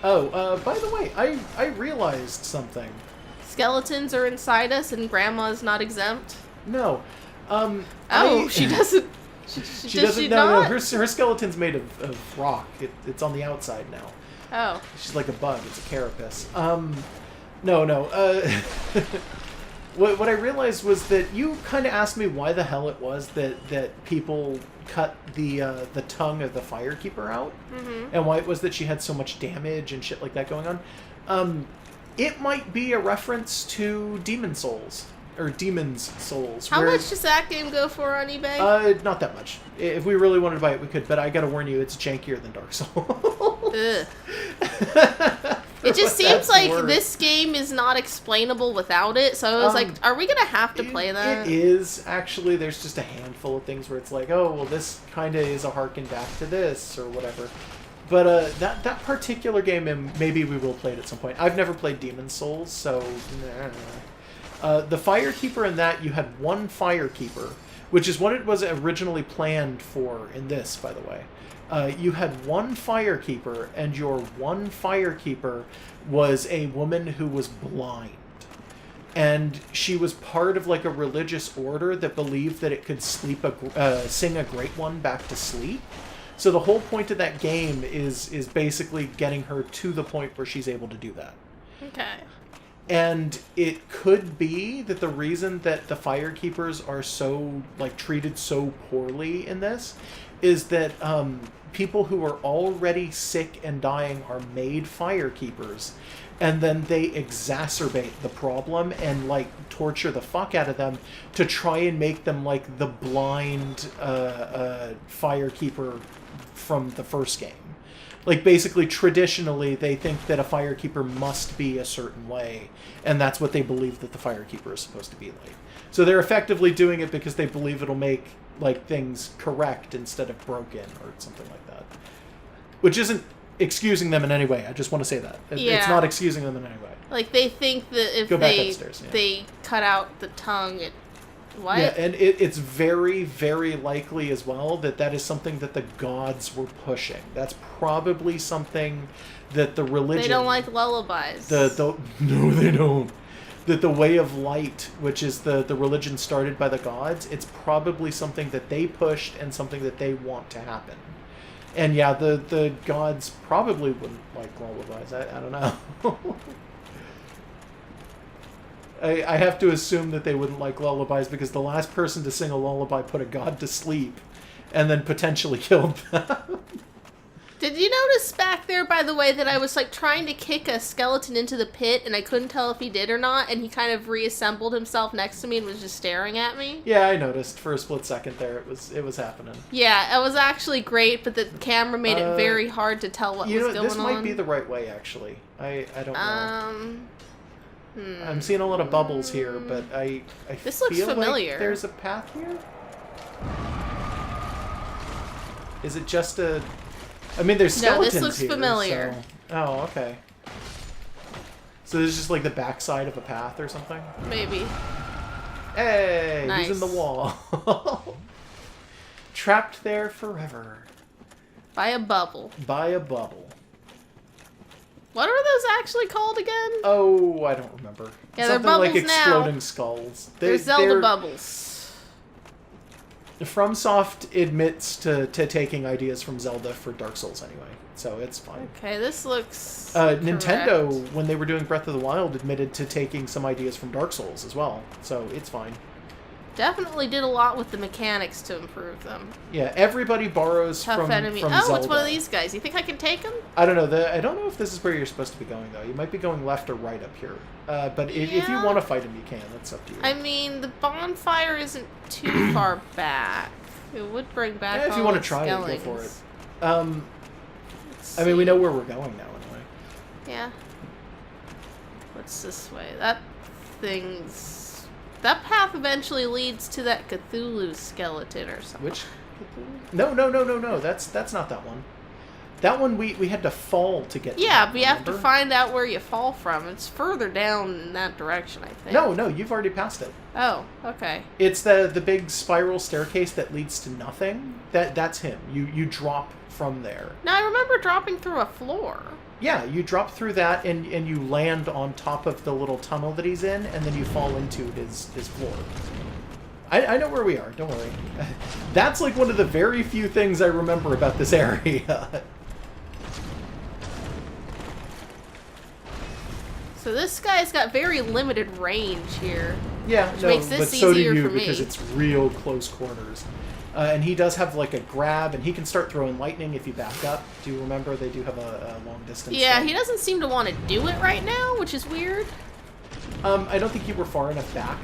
Oh, by the way, I realized something. Skeletons are inside us and Grandma's not exempt? No. She doesn't... She doesn't. No. Her skeleton's made of rock. It's on the outside now. Oh. She's like a bug. It's a carapace. No. What I realized was that you kind of asked me why the hell it was that people cut the tongue of the Firekeeper out, and why it was that she had so much damage and shit like that going on. It might be a reference to Demon Souls. Or Demon's Souls. How much does that game go for on eBay? Not that much. If we really wanted to buy it, we could, but I gotta warn you, it's jankier than Dark Souls. Ugh. It just seems like this game is not explainable without it, so I was like, are we gonna have to play that? It is, actually. There's just a handful of things where it's like, oh, well, this kind of is a harken back to this, or whatever. But that particular game, and maybe we will play it at some point. I've never played Demon's Souls, so... the Firekeeper in that, you had one Firekeeper, which is what it was originally planned for in this, by the way. You had one Firekeeper, and your one Firekeeper was a woman who was blind. And she was part of like a religious order that believed that it could sing a Great One back to sleep. So the whole point of that game is basically getting her to the point where she's able to do that. Okay. And it could be that the reason that the Firekeepers are so, like, treated so poorly in this is that people who are already sick and dying are made Firekeepers, and then they exacerbate the problem and, like, torture the fuck out of them to try and make them, like, the blind Firekeeper from the first game. Like, basically, traditionally, they think that a Firekeeper must be a certain way, and that's what they believe that the Firekeeper is supposed to be like. So they're effectively doing it because they believe it'll make, like, things correct instead of broken, or something like that. Which isn't excusing them in any way. I just want to say that. Yeah. It's not excusing them in any way. Like, they think that if they cut out the tongue, it... What? Yeah, and it's very, very likely as well that is something that the gods were pushing. That's probably something that the religion... They don't like lullabies. No, they don't. That the Way of Light, which is the religion started by the gods, it's probably something that they pushed and something that they want to happen. And yeah, the gods probably wouldn't like lullabies. I don't know. I have to assume that they wouldn't like lullabies because the last person to sing a lullaby put a god to sleep and then potentially killed them. Did you notice back there, by the way, that I was like trying to kick a skeleton into the pit and I couldn't tell if he did or not, and he kind of reassembled himself next to me and was just staring at me? Yeah, I noticed for a split second there it was happening. Yeah, it was actually great, but the camera made it very hard to tell what was going on. This might be the right way, actually. I don't know. I'm seeing a lot of bubbles here, but I this feel looks familiar. Like there's a path here? Is it just a... I mean, there's skeletons here. No, this looks familiar. So... Oh, okay. So this is just like the backside of a path or something? Maybe. Hey! Nice. He's in the wall. Trapped there forever. By a bubble. By a bubble. What are those actually called again? Oh, I don't remember. Yeah, something they're bubbles like exploding now. Skulls. They're Zelda bubbles. FromSoft admits to taking ideas from Zelda for Dark Souls anyway, so it's fine. Okay, this looks Nintendo, correct. when they were doing Breath of the Wild, admitted to taking some ideas from Dark Souls as well, so it's fine. Definitely did a lot with the mechanics to improve them. Yeah, everybody borrows Tough from enemy. Zelda. It's one of these guys. You think I can take him? I don't know. I don't know if this is where you're supposed to be going, though. You might be going left or right up here. But if you want to fight him, you can. That's up to you. I mean, the bonfire isn't too far back. It would bring back if you want to try it, go for it. I mean, we know where we're going now, anyway. Yeah. What's this way? That path eventually leads to that Cthulhu skeleton or something. Which Cthulhu? No. That's not that one. That one we had to fall to get to. Yeah, that, but you have to find out where you fall from. It's further down in that direction, I think. No, you've already passed it. Oh, okay. It's the big spiral staircase that leads to nothing. That's him. You drop from there. Now, I remember dropping through a floor. Yeah, you drop through that and you land on top of the little tunnel that he's in, and then you fall into his floor. I know where we are, don't worry. That's like one of the very few things I remember about this area. So this guy's got very limited range here. Yeah, which no, makes this but so do easier you for me. because it's real close quarters. And he does have like a grab, and he can start throwing lightning if you back up. Do you remember they do have a long distance? Yeah, thing? he doesn't seem to want to do it right now, which is weird. I don't think you were far enough back.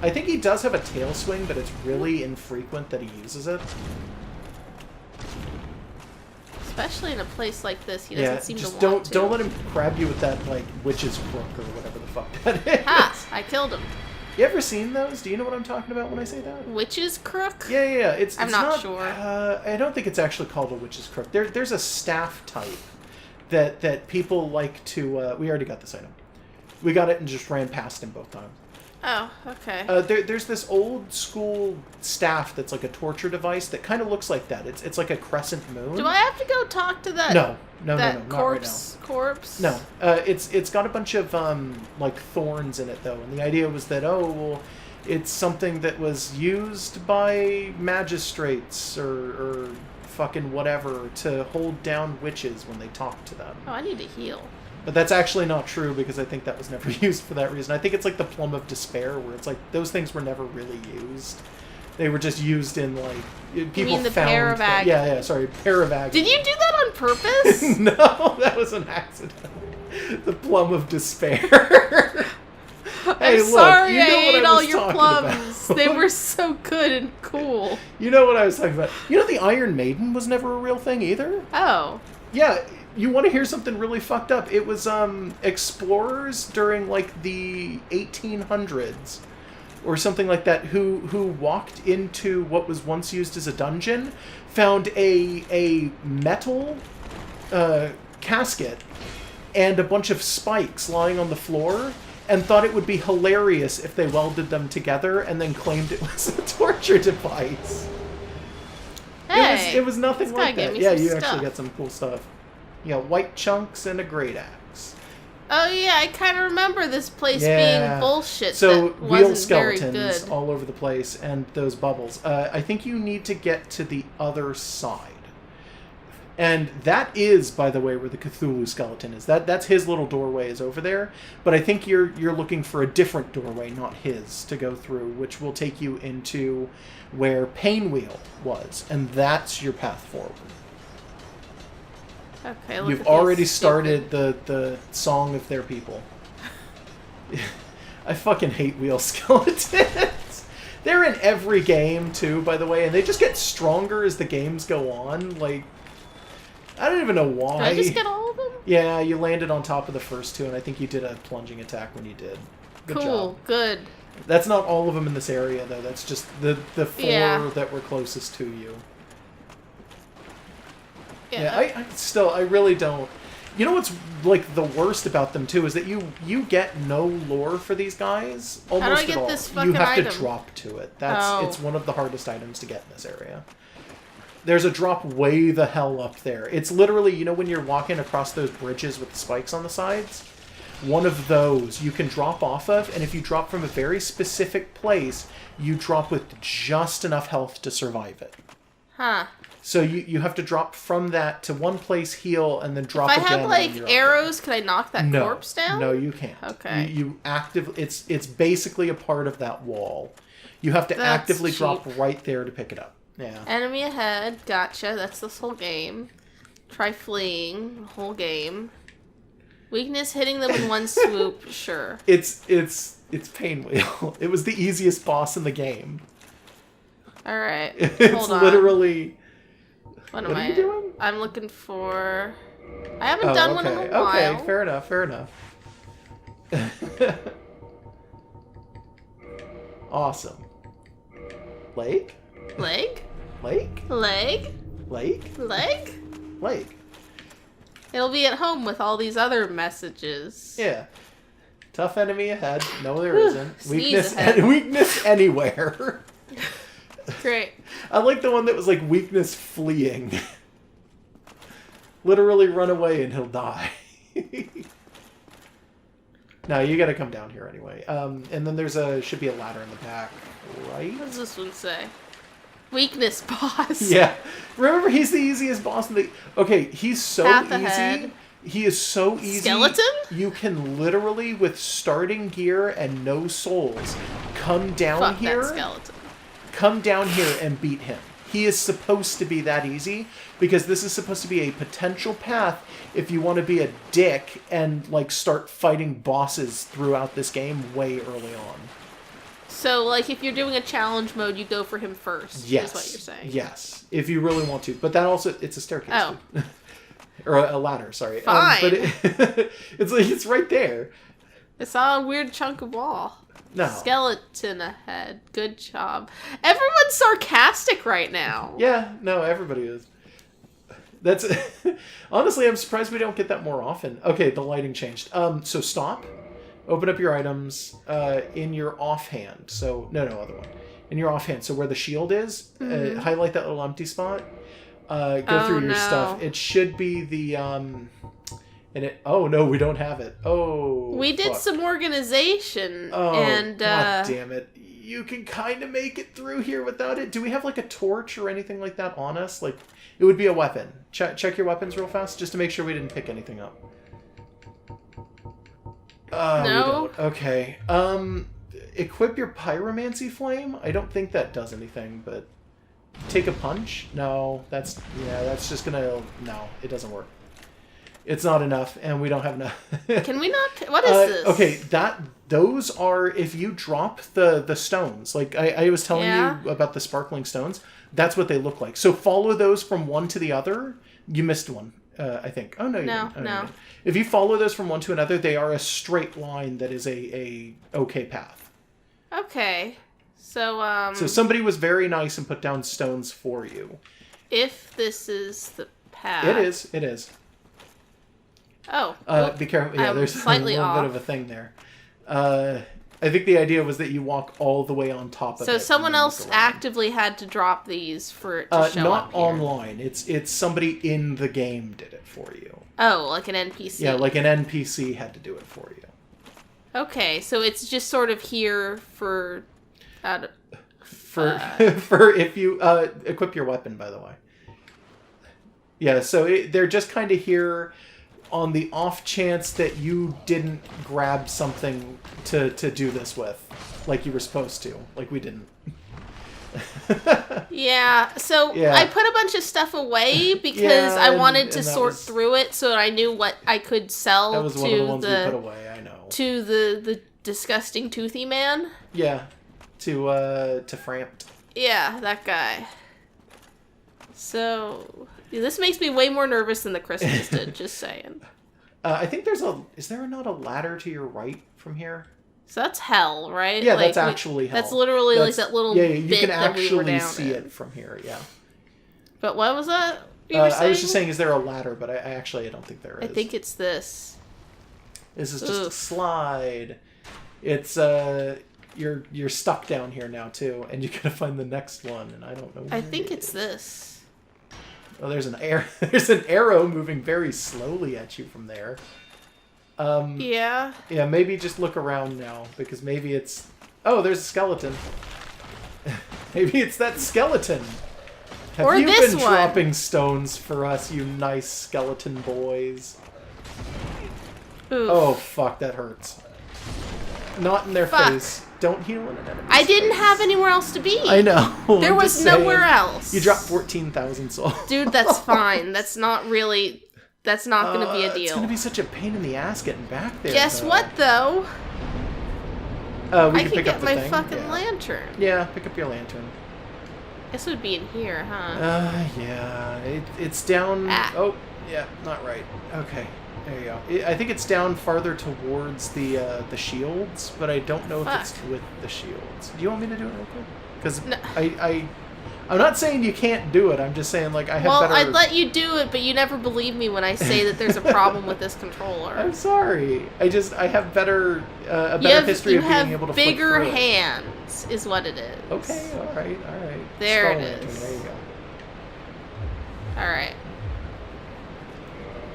I think he does have a tail swing, but it's really infrequent that he uses it. Especially in a place like this, he doesn't seem just to want to. don't let him grab you with that like witch's crook or whatever the fuck that is. Ha! I killed him. You ever seen those? Do you know what I'm talking about when I say that? Witch's crook? Yeah. I'm it's not sure. I don't think it's actually called a witch's crook. There's a staff type that people like to. We already got this item. We got it and just ran past him both times. Oh, okay. There's this old school staff that's like a torture device that kind of looks like that. It's like a crescent moon. Do I have to go talk to that? No, that not corpse? right now. Corpse? No, it's got a bunch of like thorns in it though, and the idea was that it's something that was used by magistrates or fucking whatever to hold down witches when they talk to them. Oh, I need to heal. But that's actually not true because I think that was never used for that reason. I think it's like the Plum of Despair, where it's like those things were never really used. They were just used in like people mean the found. Pear of Agony? Yeah, sorry, Pear of Agony. Did you do that on purpose? No, that was an accident. The Plum of Despair. Hey, I'm look, sorry you know I what ate I all was your talking plums. about. They were so good and cool. You know what I was talking about. You know the Iron Maiden was never a real thing either? Oh. Yeah, you want to hear something really fucked up? It was explorers during like the 1800s or something like that who walked into what was once used as a dungeon, found a metal casket and a bunch of spikes lying on the floor, and thought it would be hilarious if they welded them together, and then claimed it was a torture device. Hey, It was nothing this guy like gave that. me Yeah, some you stuff. actually got some cool stuff. You got white chunks and a great axe. Oh yeah, I kind of remember this place Yeah. being bullshit. So that wheel wasn't very skeletons good. all over the place, and those bubbles. I think you need to get to the other side. And that is, by the way, where the Cthulhu skeleton is. That's his little doorway is over there. But I think you're looking for a different doorway, not his, to go through, which will take you into where Painwheel was, and that's your path forward. Okay, look You've at already these started the song of their people. I fucking hate wheel skeletons. They're in every game too, by the way, and they just get stronger as the games go on. Like, I don't even know why. Did I just get all of them? Yeah, you landed on top of the first two, and I think you did a plunging attack when you did. Good Cool, job. good. That's not all of them in this area, though. That's just the four Yeah. that were closest to you. Yeah. I really don't. You know what's like the worst about them too is that you get no lore for these guys almost How do I get at all. this You fucking have item? to drop to it. Oh. It's one of the hardest items to get in this area. There's a drop way the hell up there. It's literally, you know, when you're walking across those bridges with the spikes on the sides, one of those you can drop off of, and if you drop from a very specific place, you drop with just enough health to survive it. Huh. So you have to drop from that to one place, heal, and then drop If I again. have and like you're up arrows, can I knock that there. corpse down? No, you can't. Okay. You actively, it's basically a part of that wall. You have to That's actively drop cheap. right there to pick it up. Yeah. Enemy ahead. Gotcha. That's this whole game. Try fleeing. Whole game. Weakness hitting them in one swoop. Sure. It's Painwheel. It was the easiest boss in the game. All right. It's Hold on. literally. What What am are I? you doing? I'm looking for. I haven't done one in a while. Okay, fair enough. Fair enough. Awesome. Lake? Leg? Lake? Leg? Lake? Leg? Lake. It'll be at home with all these other messages. Yeah. Tough enemy ahead. No, there isn't. Sneeze ahead. Weakness anywhere. Great. I like the one that was like weakness fleeing. Literally run away and he'll die. No, you gotta come down here anyway. And then should be a ladder in the back, right? What does this one say? Weakness boss. Yeah. Remember, he's the easiest boss in the... Okay, he's so Path easy. ahead. He is so easy. Skeleton? You can literally, with starting gear and no souls, come down Fuck here. that skeleton. Come down here and beat him. He is supposed to be that easy, because this is supposed to be a potential path if you want to be a dick and, like, start fighting bosses throughout this game way early on. So, like, if you're doing a challenge mode, you go for him first, Yes. is what you're saying. Yes, if you really want to. But that also, it's a staircase. Oh. Dude. Or a ladder, sorry. Fine. But it's like, it's right there. I saw a weird chunk of wall. No. Skeleton ahead. Good job. Everyone's sarcastic right now. Yeah, no, everybody is. That's honestly, I'm surprised we don't get that more often. Okay, the lighting changed. So stop. Open up your items in your offhand. So no, other one. In your offhand. So where the shield is, highlight that little empty spot. Go through your stuff. It should be the oh no, we don't have it. Oh, we did fuck. some organization. Oh, and God damn it. You can kind of make it through here without it. Do we have like a torch or anything like that on us? Like, it would be a weapon. Check your weapons real fast just to make sure we didn't pick anything up. No. We don't. Okay. Equip your pyromancy flame. I don't think that does anything, but take a punch. No, that's just gonna. No, it doesn't work. It's not enough, and we don't have enough. Can we not? What is this? Okay, those are if you drop the stones. Like I was telling you about the sparkling stones. That's what they look like. So follow those from one to the other. You missed one, I think. Oh no, you didn't. Oh, no. You didn't. If you follow those from one to another, they are a straight line that is a okay path. Okay, so So somebody was very nice and put down stones for you. if this is the path, It is. It is. Oh, Be careful. Yeah, I'm there's slightly a little bit off. of a thing there. I think the idea was that you walk all the way on top of it. so and someone then else look around. actively had to drop these for it to show Not up here. online. It's somebody in the game did it for you. Oh, like an NPC. Yeah, like an NPC had to do it for you. Okay, so it's just sort of here for. For if you equip your weapon, by the way. Yeah, so they're just kind of here on the off chance that you didn't grab something to do this with, like you were supposed to, like we didn't. Yeah, so Yeah. I put a bunch of stuff away because Yeah, I wanted to and that sort was- through it so that I knew what I could sell That was one of the to ones we put away. I know. to the disgusting toothy man. Yeah, to Framped. Yeah, that guy. So this makes me way more nervous than the Christmas did. Just saying. I think is there not a ladder to your right from here? So that's hell, right? Yeah, Like, that's actually hell. That's literally like that little yeah, you bit can that we were actually down see in. it from here. Yeah. But what was that? You were I was just saying? saying, is there a ladder? But I don't think there is. I think it's this. This is just a Oof. slide. It's you're stuck down here now too, and you gotta find the next one, and I don't know. I where think it it's is. this. Oh, there's an there's an arrow moving very slowly at you from there. Yeah. Yeah, maybe just look around now because maybe it's. Oh, there's a skeleton. Maybe it's that skeleton. Have Or you this been one. dropping stones for us, you nice skeleton boys? Oof. Oh, fuck, that hurts. Not in their Fuck. face. Don't heal in an enemy's I didn't face. have anywhere else to be. I know. There I'm was just saying. nowhere else. You dropped 14,000 souls. Dude, that's fine. That's not really. That's not going to be a It's deal. gonna be such a pain in the ass getting back there. Guess though. what, though? We I can could pick get up the my thing. fucking Yeah. lantern. Yeah, pick up your lantern. This would be in here, huh? Yeah. It's down. Ah. Oh, yeah, not right. Okay, there you go. I think it's down farther towards the shields, but I don't know if it's Fuck. with the shields. Do you want me to do it real quick? Because No. I'm not saying you can't do it. I'm just saying like I have Well, better. I'd let you do it, but you never believe me when I say that there's a problem with this controller. I'm sorry. I have better a You better have, history you of being have able to flick bigger through it. hands, is what it is. Okay, all right. There it Skull lantern, is. There you go. All right.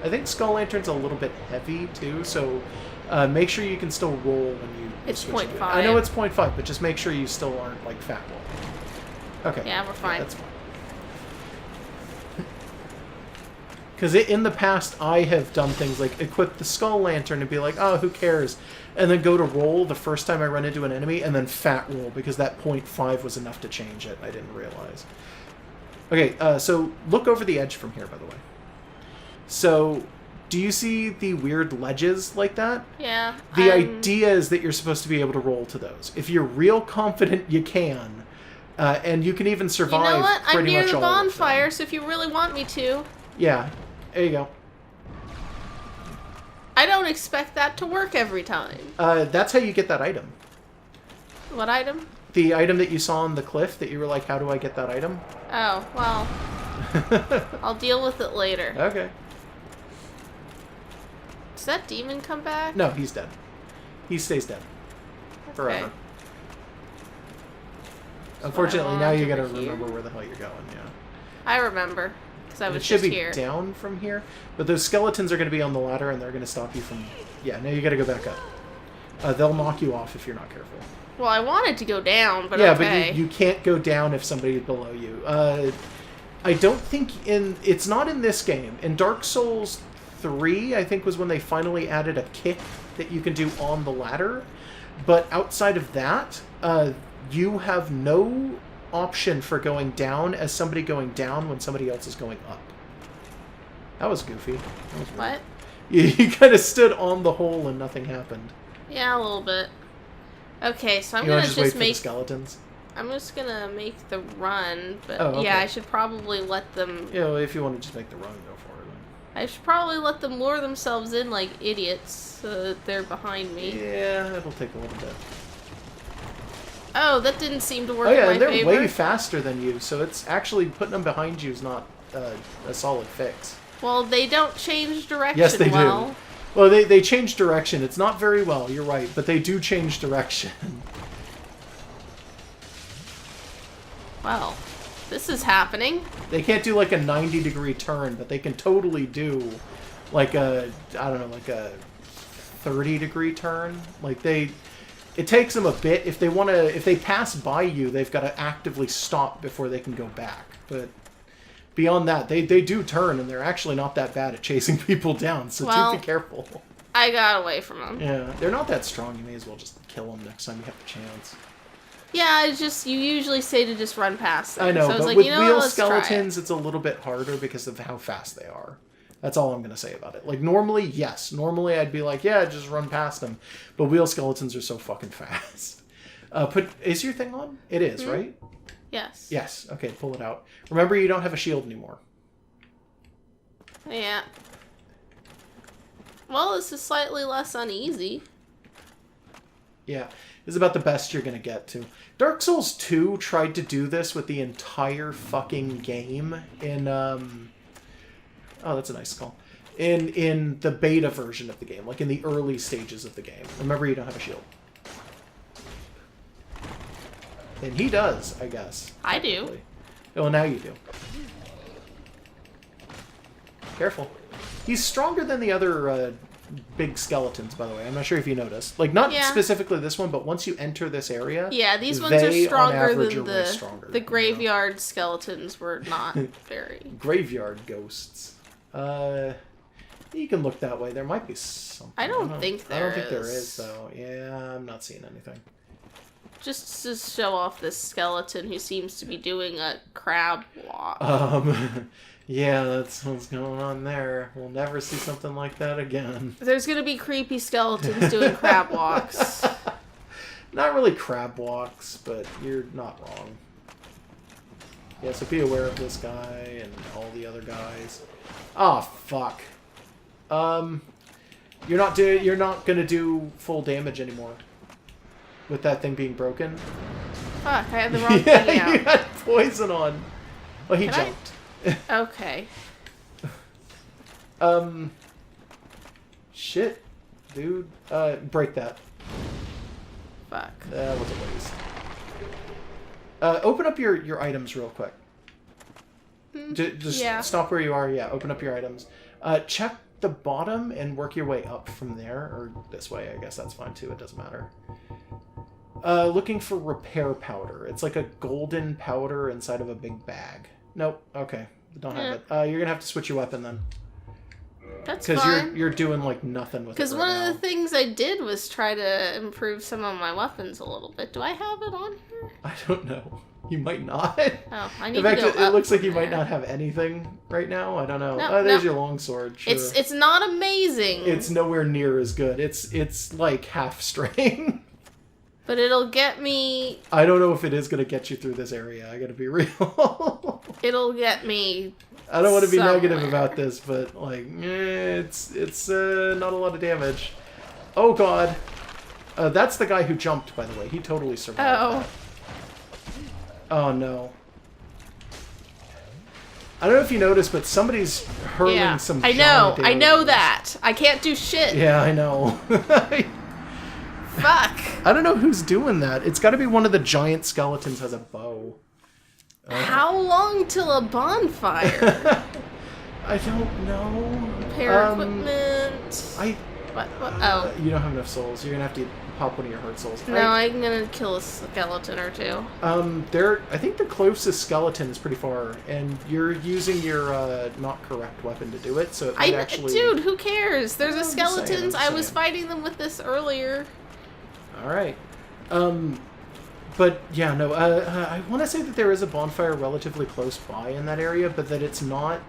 I think Skull Lantern's a little bit heavy, too, so make sure you can still roll when you It's switch to it. 0.5. I know it's 0.5, but just make sure you still aren't, like, fat roll. Okay. Yeah, we're fine. That's fine. Because in the past, I have done things like equip the Skull Lantern and be like, oh, who cares? And then go to roll the first time I run into an enemy, and then fat roll, because that 0.5 was enough to change it. I didn't realize. Okay, so look over the edge from here, by the way. So, do you see the weird ledges like that? Yeah. The idea is that you're supposed to be able to roll to those. If you're real confident, you can. And you can even survive You know what? I'm pretty near much the all of them. bonfire, so if you really want me to. Yeah. There you go. I don't expect that to work every time. That's how you get that item. What item? The item that you saw on the cliff that you were like, how do I get that item? Oh, well. I'll deal with it later. Okay. Does that demon come back? No, he's dead. He stays dead. Forever. Okay. Unfortunately, I now want you gotta over here. remember where the hell you're going, yeah. I remember. Because I And was it should just be here. down from here, but those skeletons are going to be on the ladder, and they're going to stop you from... Yeah, now you got to go back up. They'll knock you off if you're not careful. Well, I wanted to go down, but yeah, okay. but you can't go down if somebody's below you. I don't think it's not in this game. In Dark Souls 3, I think, was when they finally added a kick that you can do on the ladder. But outside of that, you have no option for going down as somebody going down when somebody else is going up. That was goofy. That was weird. What? You kind of stood on the hole and nothing happened. Yeah, a little bit. Okay, so I'm You gonna want to just wait for the make. skeletons? I'm just gonna make the run, but Oh, okay. yeah, I should probably let them. Yeah, well, if you want to just make the run, go for it. I should probably let them lure themselves in like idiots, so that they're behind me. Yeah, it'll take a little bit. Oh, that didn't seem to work Oh yeah, in and my they're favor. way faster than you, so it's actually putting them behind you is not a solid fix. Well, they don't change direction Yes, they well. do. Well, they change direction. It's not very well, you're right, but they do change direction. Well, this is happening. They can't do like a 90-degree turn, but they can totally do like a, I don't know, like a 30-degree turn. Like it takes them a bit. If they pass by you, they've got to actively stop before they can go back. But beyond that, they do turn, and they're actually not that bad at chasing people down, so do be careful. I got away from them. Yeah, they're not that strong. You may as well just kill them next time you have the chance. Yeah, it's just, you usually say to just run past them. I know, so I was but like, with you know wheel what, let's try it. skeletons, it's a little bit harder because of how fast they are. That's all I'm going to say about it. Like, normally, yes. Normally, I'd be like, yeah, just run past them. But wheel skeletons are so fucking fast. Is your thing on? It is, right? Yes. Yes. Okay, pull it out. Remember, you don't have a shield anymore. Yeah. Well, this is slightly less uneasy. Yeah. This is about the best you're going to get to. Dark Souls 2 tried to do this with the entire fucking game in, Oh, that's a nice skull. In the beta version of the game, like in the early stages of the game. Remember, you don't have a shield. And he does, I guess. I do. Oh, now you do. Careful. He's stronger than the other big skeletons, by the way. I'm not sure if you noticed. Like, not specifically this one, but once you enter this area... Yeah, these ones are stronger than stronger the graveyard skeletons were not very... Graveyard ghosts. You can look that way. There might be something. I don't think there is. I don't think there is, though. Yeah, I'm not seeing anything. Just to show off this skeleton who seems to be doing a crab walk. Yeah, that's what's going on there. We'll never see something like that again. There's gonna be creepy skeletons doing crab walks. Not really crab walks, but you're not wrong. Yeah, so be aware of this guy and all the other guys. Oh, fuck. You're not gonna do full damage anymore. With that thing being broken. Fuck, I had the wrong thing out. You had poison on. Well, he jumped. Okay. Shit. Dude. Break that. Fuck. That was a waste. Open up your items real quick. Just stop where you are. Yeah, open up your items. Check the bottom and work your way up from there, or this way, I guess that's fine too, it doesn't matter. Looking for repair powder. It's like a golden powder inside of a big bag. Nope, okay, don't have it. You're gonna have to switch your weapon then. That's fine. Because you're doing like nothing with it Because right one now. of the things I did was try to improve some of my weapons a little bit. Do I have it on here? I don't know. You might not. Oh, I need In fact, to go it up looks like you from might there. not have anything right now. I don't know. No, Oh, there's no. your longsword. Sure. It's not amazing. It's nowhere near as good. It's like half strain. But it'll get me. I don't know if it is going to get you through this area. I got to be real. It'll get me. I don't want to be negative somewhere. about this, but like, it's not a lot of damage. Oh god, that's the guy who jumped. By the way, he totally survived. Oh. That. Oh no. I don't know if you noticed, but somebody's hurling Yeah. some. I know. giant I know arrows. that. I can't do shit. Yeah, I know. Fuck. I don't know who's doing that. It's got to be one of the giant skeletons has a bow. How long till a bonfire? I don't know. Repair equipment. What? Oh. You don't have enough souls. You're gonna have to pop one of your heart souls. No, I'm gonna kill a skeleton or two. I think the closest skeleton is pretty far, and you're using your not correct weapon to do it, so it might actually. Dude, who cares? There's I'm a just saying, skeletons. I'm just I was saying. fighting them with this earlier. All right. But yeah, no. I want to say that there is a bonfire relatively close by in that area, but that it's not.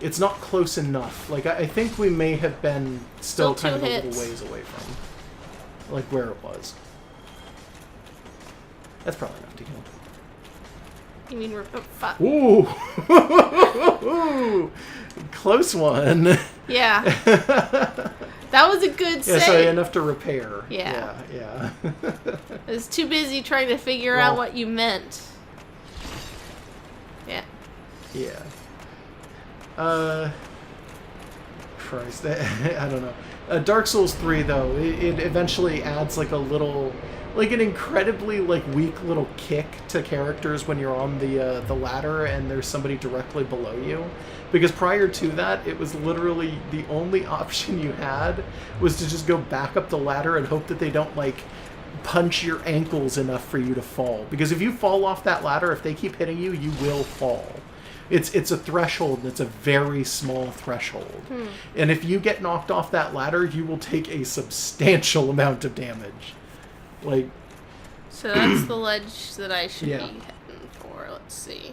It's not close enough. Like I think we may have been still Still kind of two a little hits. ways away from, like where it was. That's probably enough to kill. You mean we're fuck? Ooh, close one. Yeah, that was a good Yeah, save. sorry, enough to repair. Yeah. Yeah. I was too busy trying to figure Well. out what you meant. Yeah. Yeah. Christ, I don't know. Dark Souls 3, though, it eventually adds like a little, like an incredibly like weak little kick to characters when you're on the ladder and there's somebody directly below you. Because prior to that, it was literally the only option you had was to just go back up the ladder and hope that they don't like punch your ankles enough for you to fall. Because if you fall off that ladder, if they keep hitting you, you will fall. It's a threshold, and it's a very small threshold. And if you get knocked off that ladder, you will take a substantial amount of damage. Like, So that's the ledge that I should Yeah. be heading for. Let's see.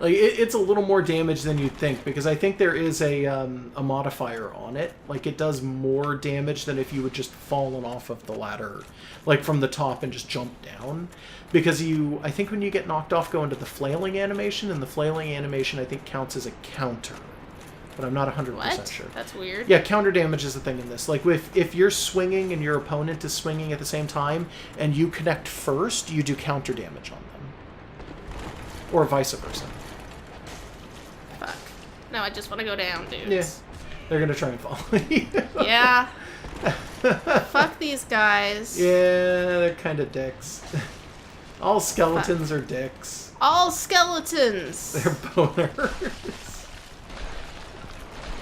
Like it's a little more damage than you'd think, because I think there is a modifier on it. Like, it does more damage than if you had just fallen off of the ladder, like from the top and just jumped down. Because I think when you get knocked off, go into the flailing animation, and the flailing animation I think counts as a counter. But I'm not 100% What? sure. That's weird. Yeah, counter damage is the thing in this. Like, if you're swinging and your opponent is swinging at the same time, and you connect first, you do counter damage on them. Or vice versa. Fuck. No, I just want to go down, dudes. Yeah. They're gonna try and follow you. Yeah. Fuck these guys. Yeah, they're kind of dicks. All skeletons are dicks. All skeletons. They're boners.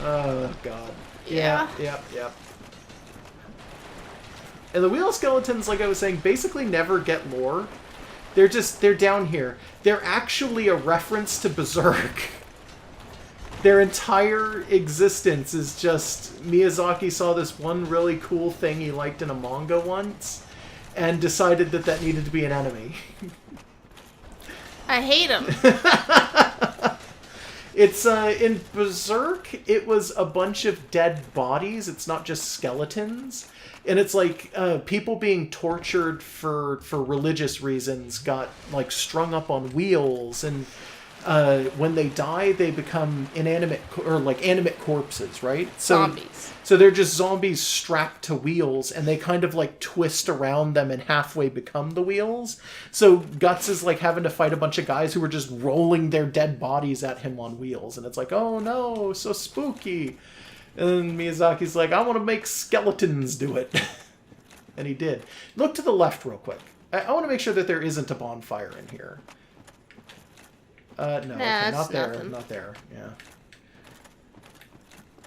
Oh, God. Yeah. Yep. And the wheel skeletons, like I was saying, basically never get lore. They're down here. They're actually a reference to Berserk. Their entire existence is just Miyazaki saw this one really cool thing he liked in a manga once and decided that needed to be an enemy. I hate them. It's in Berserk, it was a bunch of dead bodies. It's not just skeletons. And it's like people being tortured for religious reasons got like strung up on wheels, and when they die, they become inanimate or like animate corpses, right? So, Zombies. So they're just zombies strapped to wheels, and they kind of like twist around them and halfway become the wheels. So Guts is like having to fight a bunch of guys who are just rolling their dead bodies at him on wheels, and it's like, oh no, so spooky. And then Miyazaki's like, I want to make skeletons do it. And he did. Look to the left real quick. I want to make sure that there isn't a bonfire in here. No, okay, Nah, not it's there. nothing. Not there. Yeah.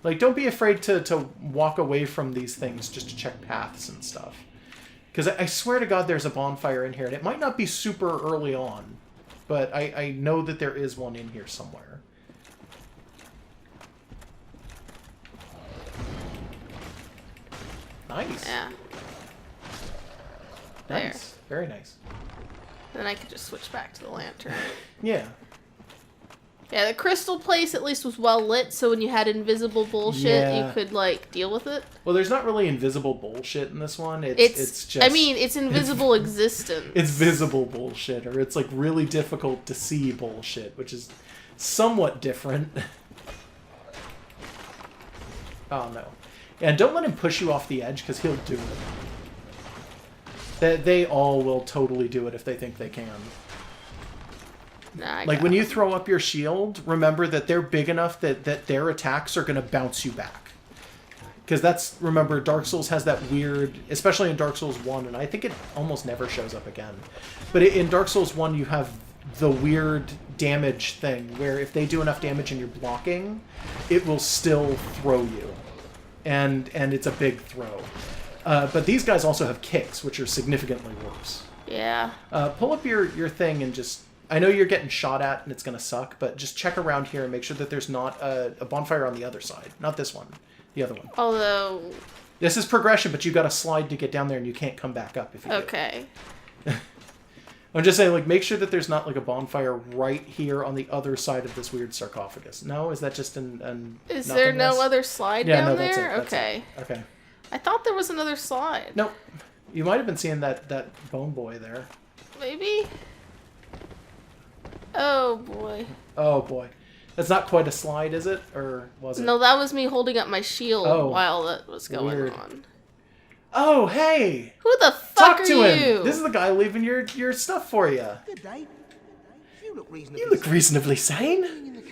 Like, don't be afraid to walk away from these things just to check paths and stuff. Because I swear to God there's a bonfire in here, and it might not be super early on, but I know that there is one in here somewhere. Nice. Yeah. Nice. Very nice. Then I could just switch back to the lantern. Yeah. Yeah, the crystal place at least was well lit, so when you had invisible bullshit, you could, like, deal with it. Well, there's not really invisible bullshit in this one. It's just... I mean, it's invisible existence. It's visible bullshit, or it's, like, really difficult to see bullshit, which is somewhat different. Oh, no. And don't let him push you off the edge, because he'll do it. They all will totally do it if they think they can. Nah, like, when you throw up your shield, remember that they're big enough that their attacks are going to bounce you back. Because that's, remember, Dark Souls has that weird, especially in Dark Souls 1, and I think it almost never shows up again. But in Dark Souls 1, you have the weird damage thing, where if they do enough damage and you're blocking, it will still throw you. And it's a big throw. But these guys also have kicks, which are significantly worse. Yeah. Pull up your thing and just... I know you're getting shot at and it's going to suck, but just check around here and make sure that there's not a bonfire on the other side. Not this one. The other one. Although... This is progression, but you got to slide to get down there and you can't come back up if you Okay. do. I'm just saying, like, make sure that there's not, like, a bonfire right here on the other side of this weird sarcophagus. No? Is that just an Is there no other slide down there? That's okay. it. Okay. I thought there was another slide. Nope. You might have been seeing that bone boy there. Maybe? Oh, boy. Oh, boy. That's not quite a slide, is it? Or was it? No, that was me holding up my shield while that was going weird. on. Oh, hey! Who the fuck Talk are to you? him! This is the guy leaving your stuff for you. Good day. You look reasonably sane.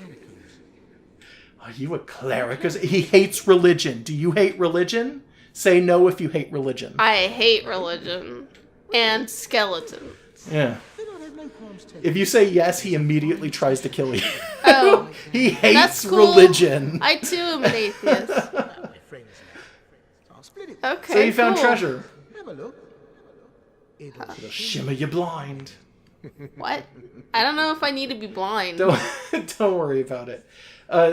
Are you a cleric? He hates religion. Do you hate religion? Say no if you hate religion. I hate religion. And skeletons. Yeah. If you say yes, he immediately tries to kill you. Oh. He hates That's cool. religion. I too am an atheist. Okay, So you found cool. treasure. Have a look. It'll shimmer you blind. What? I don't know if I need to be blind. Don't worry about it.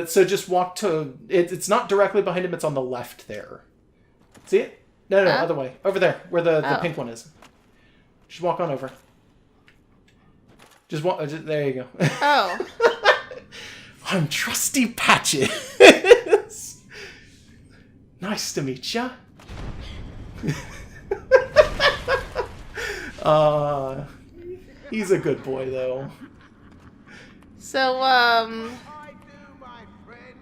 So just walk to... It's not directly behind him, it's on the left there. See it? No, other way. Over there, where the pink one is. Just walk on over. Just walk... there you go. Oh. I'm Trusty Patches. Nice to meet ya. He's a good boy, though. So,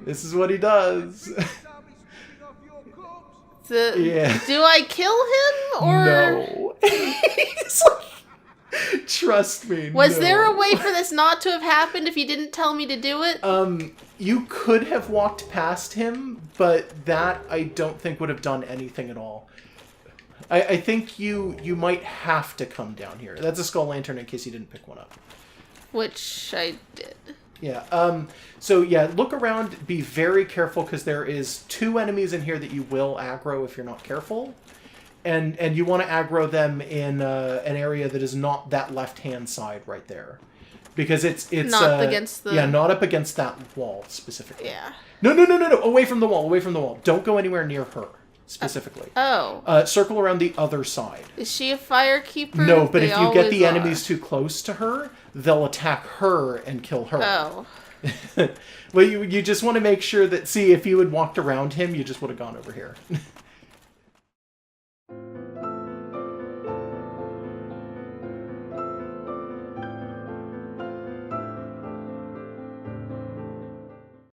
This is what he does. Yeah. Do I kill him, or... No. He's like, trust me, Was no. there a way for this not to have happened if you didn't tell me to do it? You could have walked past him, but that I don't think would have done anything at all. I think you might have to come down here. That's a skull lantern in case you didn't pick one up. Which I did. Yeah, so yeah, look around, be very careful, because there is 2 enemies in here that you will aggro if you're not careful. And you want to aggro them in an area that is not that left-hand side right there. Because it's not against the... Yeah, not up against that wall, specifically. Yeah. No, away from the wall, Don't go anywhere near her, specifically. Circle around the other side. Is she a firekeeper? No, but They if you get the always enemies too close to her, they'll attack her and kill her. Oh. Well, you just want to make sure that... See, if you had walked around him, you just would have gone over here.